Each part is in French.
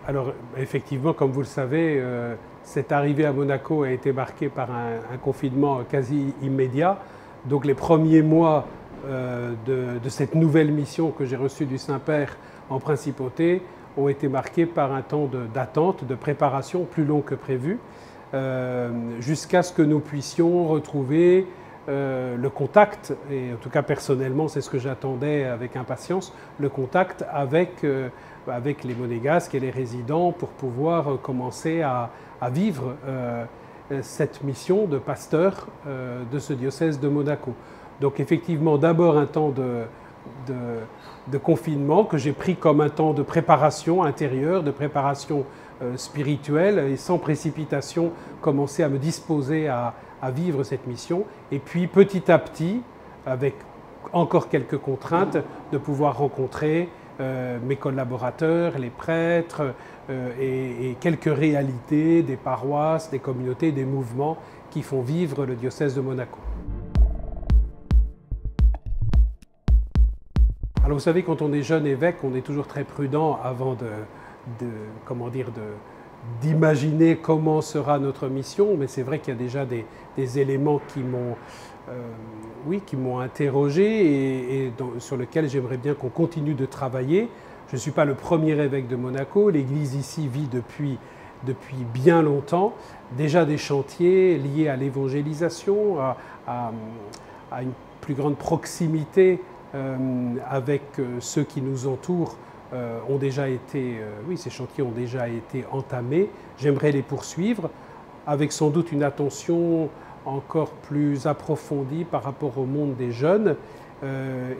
Alors, effectivement, comme vous le savez, cette arrivée à Monaco a été marquée par un confinement quasi immédiat. Donc, les premiers mois de cette nouvelle mission que j'ai reçue du Saint-Père en principauté ont été marqués par un temps d'attente, de préparation plus long que prévu, jusqu'à ce que nous puissions retrouver le contact, et en tout cas personnellement c'est ce que j'attendais avec impatience, le contact avec les monégasques et les résidents pour pouvoir commencer à vivre cette mission de pasteur de ce diocèse de Monaco. Donc effectivement d'abord un temps de confinement que j'ai pris comme un temps de préparation intérieure, de préparation spirituelle, et sans précipitation commencer à me disposer à vivre cette mission, et puis petit à petit, avec encore quelques contraintes, de pouvoir rencontrer mes collaborateurs, les prêtres, et quelques réalités des paroisses, des communautés, des mouvements qui font vivre le diocèse de Monaco. Alors vous savez, quand on est jeune évêque, on est toujours très prudent avant d'imaginer comment sera notre mission, mais c'est vrai qu'il y a déjà des éléments qui m'ont interrogé et sur lesquels j'aimerais bien qu'on continue de travailler. Je ne suis pas le premier évêque de Monaco, l'Église ici vit depuis bien longtemps, déjà des chantiers liés à l'évangélisation, à une plus grande proximité avec ceux qui nous entourent. Ces chantiers ont déjà été entamés. J'aimerais les poursuivre avec sans doute une attention encore plus approfondie par rapport au monde des jeunes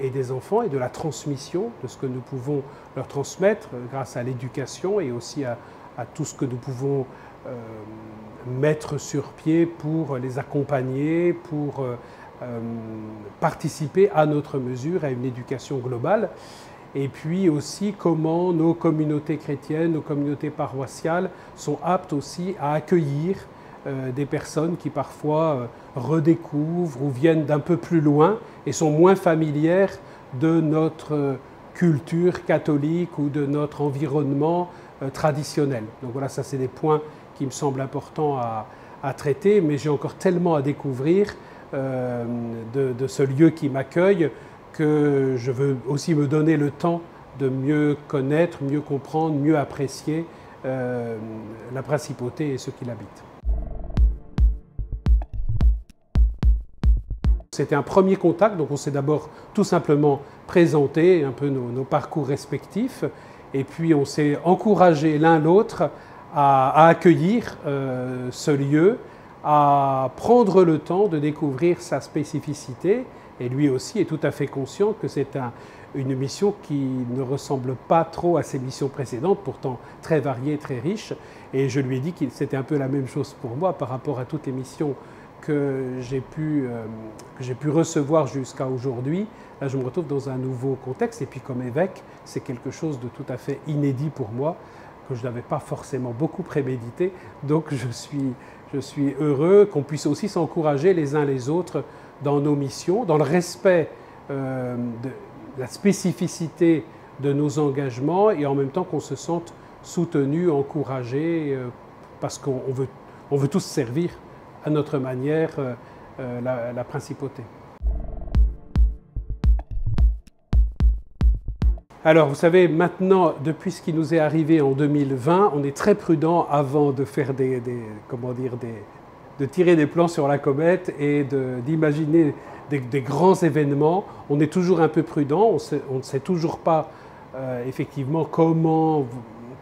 et des enfants et de la transmission de ce que nous pouvons leur transmettre grâce à l'éducation et aussi à tout ce que nous pouvons mettre sur pied pour les accompagner, pour participer à notre mesure à une éducation globale. Et puis aussi comment nos communautés chrétiennes, nos communautés paroissiales sont aptes aussi à accueillir des personnes qui parfois redécouvrent ou viennent d'un peu plus loin et sont moins familières de notre culture catholique ou de notre environnement traditionnel. Donc voilà, ça c'est des points qui me semblent importants à traiter, mais j'ai encore tellement à découvrir de ce lieu qui m'accueille que je veux aussi me donner le temps de mieux connaître, mieux comprendre, mieux apprécier la principauté et ceux qui l'habitent. C'était un premier contact, donc on s'est d'abord tout simplement présenté un peu nos parcours respectifs, et puis on s'est encouragé l'un l'autre à accueillir ce lieu, à prendre le temps de découvrir sa spécificité. Et lui aussi est tout à fait conscient que c'est une mission qui ne ressemble pas trop à ses missions précédentes, pourtant très variées, très riches. Et je lui ai dit que c'était un peu la même chose pour moi par rapport à toutes les missions que j'ai pu recevoir jusqu'à aujourd'hui. Là, je me retrouve dans un nouveau contexte. Et puis comme évêque, c'est quelque chose de tout à fait inédit pour moi, que je n'avais pas forcément beaucoup prémédité. Donc je suis heureux qu'on puisse aussi s'encourager les uns les autres dans nos missions, dans le respect de la spécificité de nos engagements et en même temps qu'on se sente soutenu, encouragé, parce qu'on veut tous servir à notre manière la principauté. Alors, vous savez, maintenant, depuis ce qui nous est arrivé en 2020, on est très prudent avant de faire de tirer des plans sur la comète et d'imaginer des grands événements. On est toujours un peu prudent, on ne sait toujours pas effectivement comment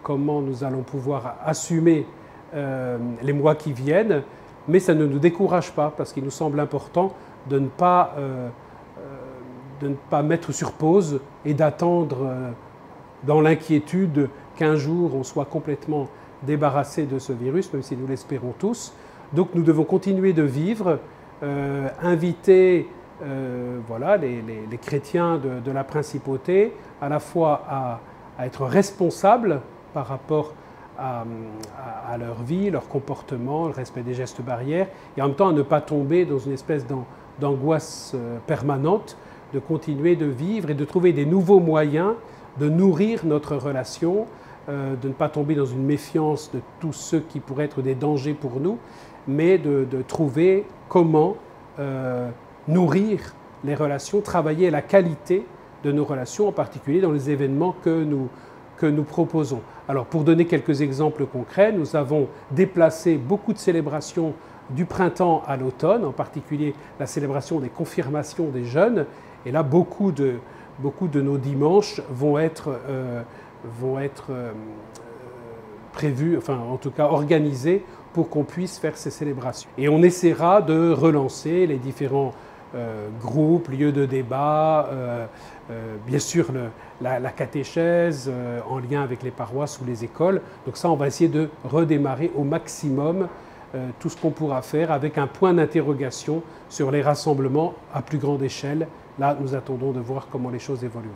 nous allons pouvoir assumer les mois qui viennent, mais ça ne nous décourage pas parce qu'il nous semble important de ne pas mettre sur pause et d'attendre dans l'inquiétude qu'un jour on soit complètement débarrassé de ce virus, même si nous l'espérons tous. Donc nous devons continuer de vivre, inviter les chrétiens de la principauté à la fois à être responsables par rapport à leur vie, leur comportement, le respect des gestes barrières, et en même temps à ne pas tomber dans une espèce d'angoisse permanente, de continuer de vivre et de trouver des nouveaux moyens de nourrir notre relation de ne pas tomber dans une méfiance de tous ceux qui pourraient être des dangers pour nous, mais de trouver comment nourrir les relations, travailler la qualité de nos relations, en particulier dans les événements que nous proposons. Alors, pour donner quelques exemples concrets, nous avons déplacé beaucoup de célébrations du printemps à l'automne, en particulier la célébration des confirmations des jeunes. Et là, beaucoup de nos dimanches vont être prévus, enfin en tout cas organisés pour qu'on puisse faire ces célébrations. Et on essaiera de relancer les différents groupes, lieux de débat, bien sûr la catéchèse en lien avec les paroisses ou les écoles. Donc ça, on va essayer de redémarrer au maximum tout ce qu'on pourra faire avec un point d'interrogation sur les rassemblements à plus grande échelle. Là, nous attendons de voir comment les choses évolueront.